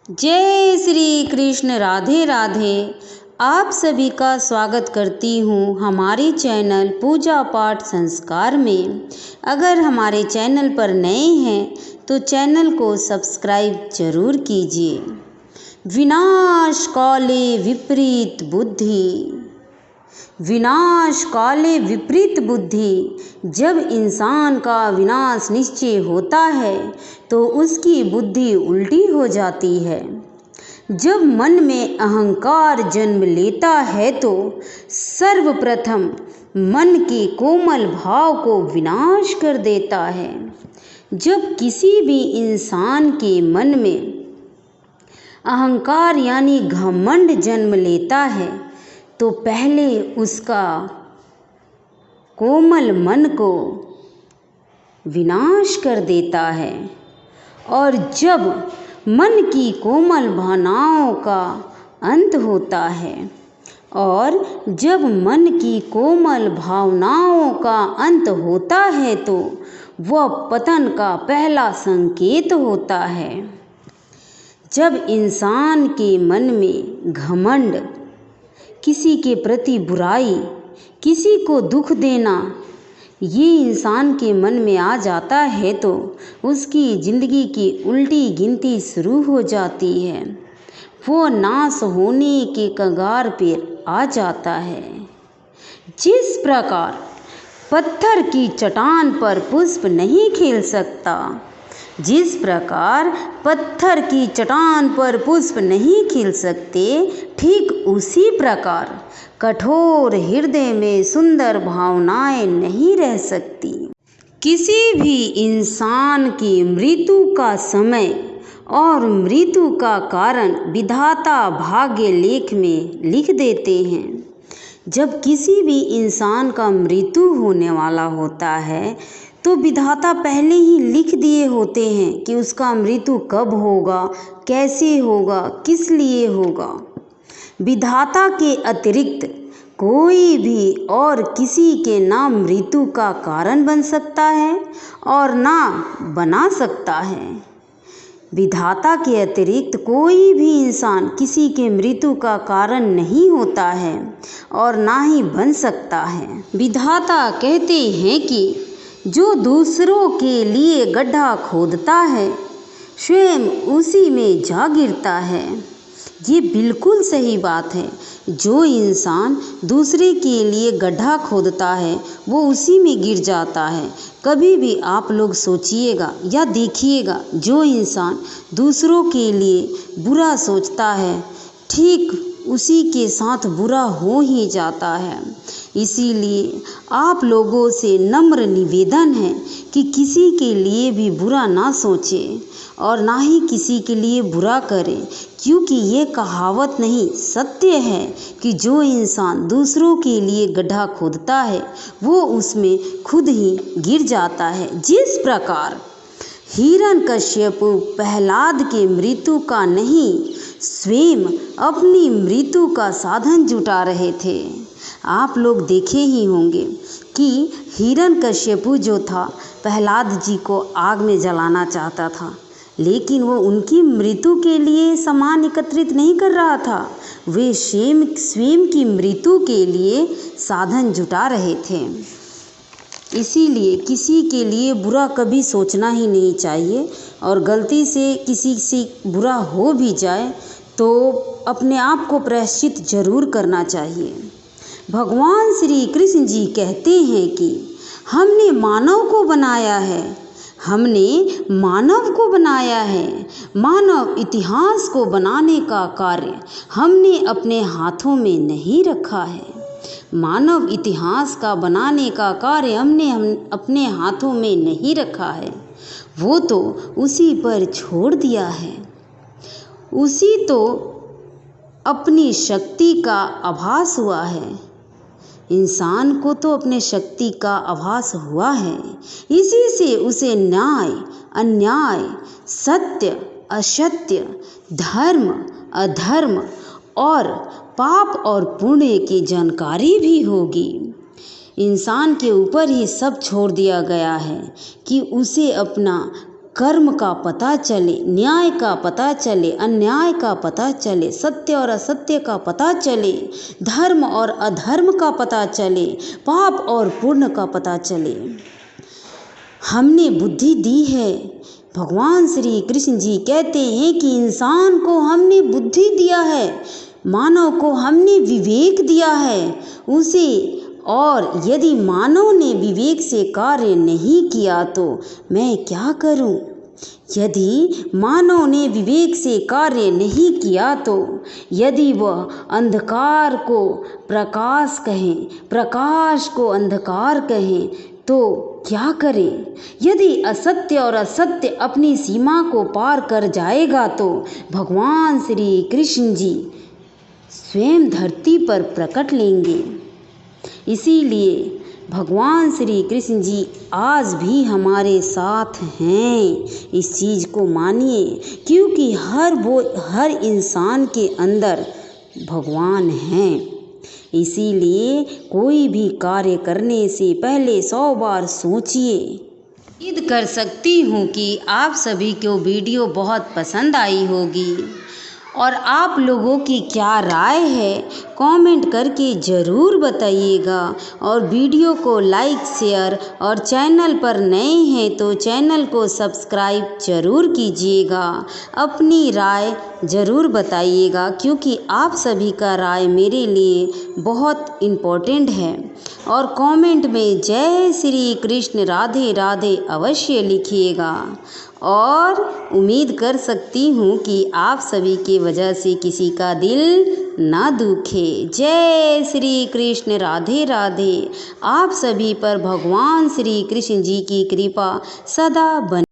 जय श्री कृष्ण। राधे राधे। आप सभी का स्वागत करती हूँ हमारे चैनल पूजा पाठ संस्कार में। अगर हमारे चैनल पर नए हैं तो चैनल को सब्सक्राइब जरूर कीजिए। विनाश काले विपरीत बुद्धि। विनाश काले विपरीत बुद्धि। जब इंसान का विनाश निश्चय होता है तो उसकी बुद्धि उल्टी हो जाती है। जब मन में अहंकार जन्म लेता है तो सर्वप्रथम मन के कोमल भाव को विनाश कर देता है। जब किसी भी इंसान के मन में अहंकार यानी घमंड जन्म लेता है तो पहले उसका कोमल मन को विनाश कर देता है, और जब मन की कोमल भावनाओं का अंत होता है और जब मन की कोमल भावनाओं का अंत होता है तो वह पतन का पहला संकेत होता है। जब इंसान के मन में घमंड, किसी के प्रति बुराई, किसी को दुख देना, ये इंसान के मन में आ जाता है तो उसकी ज़िंदगी की उल्टी गिनती शुरू हो जाती है। वो नाश होने के कगार पर आ जाता है। जिस प्रकार पत्थर की चट्टान पर पुष्प नहीं खिल सकता, जिस प्रकार पत्थर की चट्टान पर पुष्प नहीं खिल सकते, ठीक उसी प्रकार कठोर हृदय में सुंदर भावनाएं नहीं रह सकती। किसी भी इंसान की मृत्यु का समय और मृत्यु का कारण विधाता भाग्य लेख में लिख देते हैं। जब किसी भी इंसान का मृत्यु होने वाला होता है तो विधाता पहले ही लिख दिए होते हैं कि उसका मृत्यु कब होगा, कैसे होगा, किस लिए होगा। विधाता के अतिरिक्त कोई भी और किसी के ना मृत्यु का कारण बन सकता है और ना बना सकता है। विधाता के अतिरिक्त कोई भी इंसान किसी के मृत्यु का कारण नहीं होता है और ना ही बन सकता है। विधाता कहते हैं कि जो दूसरों के लिए गड्ढा खोदता है स्वयं उसी में जा गिरता है। ये बिल्कुल सही बात है। जो इंसान दूसरे के लिए गड्ढा खोदता है वो उसी में गिर जाता है। कभी भी आप लोग सोचिएगा या देखिएगा, जो इंसान दूसरों के लिए बुरा सोचता है ठीक उसी के साथ बुरा हो ही जाता है। इसीलिए आप लोगों से नम्र निवेदन है कि किसी के लिए भी बुरा ना सोचें और ना ही किसी के लिए बुरा करें, क्योंकि ये कहावत नहीं सत्य है कि जो इंसान दूसरों के लिए गड्ढा खोदता है वो उसमें खुद ही गिर जाता है। जिस प्रकार हिरण्यकश्यपु प्रहलाद के मृत्यु का नहीं स्वयं अपनी मृत्यु का साधन जुटा रहे थे। आप लोग देखे ही होंगे कि हिरण्यकश्यपु जो था प्रहलाद जी को आग में जलाना चाहता था, लेकिन वो उनकी मृत्यु के लिए सामान एकत्रित नहीं कर रहा था, वे स्वयं की मृत्यु के लिए साधन जुटा रहे थे। इसीलिए किसी के लिए बुरा कभी सोचना ही नहीं चाहिए, और गलती से किसी से बुरा हो भी जाए तो अपने आप को प्रायश्चित जरूर करना चाहिए। भगवान श्री कृष्ण जी कहते हैं कि हमने मानव को बनाया है, हमने मानव को बनाया है। मानव इतिहास को बनाने का कार्य हमने अपने हाथों में नहीं रखा है। मानव इतिहास का बनाने का कार्य हमने अपने हाथों में नहीं रखा है, वो तो उसी पर छोड़ दिया है। उसी तो अपनी शक्ति का आभास हुआ है। इंसान को तो अपने शक्ति का आभास हुआ है, इसी से उसे न्याय अन्याय, सत्य असत्य, धर्म अधर्म और पाप और पुण्य की जानकारी भी होगी। इंसान के ऊपर ही सब छोड़ दिया गया है कि उसे अपना कर्म का पता चले, न्याय का पता चले, अन्याय का पता चले, सत्य और असत्य का पता चले, धर्म और अधर्म का पता चले, पाप और पुण्य का पता चले। हमने बुद्धि दी है। भगवान श्री कृष्ण जी कहते हैं कि इंसान को हमने बुद्धि दिया है, मानव को हमने विवेक दिया है उसे, और यदि मानव ने विवेक से कार्य नहीं किया तो मैं क्या करूं? यदि मानव ने विवेक से कार्य नहीं किया तो यदि वह अंधकार को प्रकाश कहें, प्रकाश को अंधकार कहें तो क्या करें? यदि असत्य और असत्य अपनी सीमा को पार कर जाएगा तो भगवान श्री कृष्ण जी स्वयं धरती पर प्रकट लेंगे। इसीलिए भगवान श्री कृष्ण जी आज भी हमारे साथ हैं। इस चीज़ को मानिए, क्योंकि हर इंसान के अंदर भगवान हैं। इसीलिए कोई भी कार्य करने से पहले 100 बार सोचिए। उम्मीद कर सकती हूँ कि आप सभी को वीडियो बहुत पसंद आई होगी, और आप लोगों की क्या राय है कमेंट करके ज़रूर बताइएगा। और वीडियो को लाइक, शेयर, और चैनल पर नए हैं तो चैनल को सब्सक्राइब ज़रूर कीजिएगा। अपनी राय ज़रूर बताइएगा, क्योंकि आप सभी का राय मेरे लिए बहुत इम्पोर्टेंट है। और कमेंट में जय श्री कृष्ण, राधे राधे अवश्य लिखिएगा। और उम्मीद कर सकती हूँ कि आप सभी के वजह से किसी का दिल ना दुखे। जय श्री कृष्ण, राधे राधे। आप सभी पर भगवान श्री कृष्ण जी की कृपा सदा बनी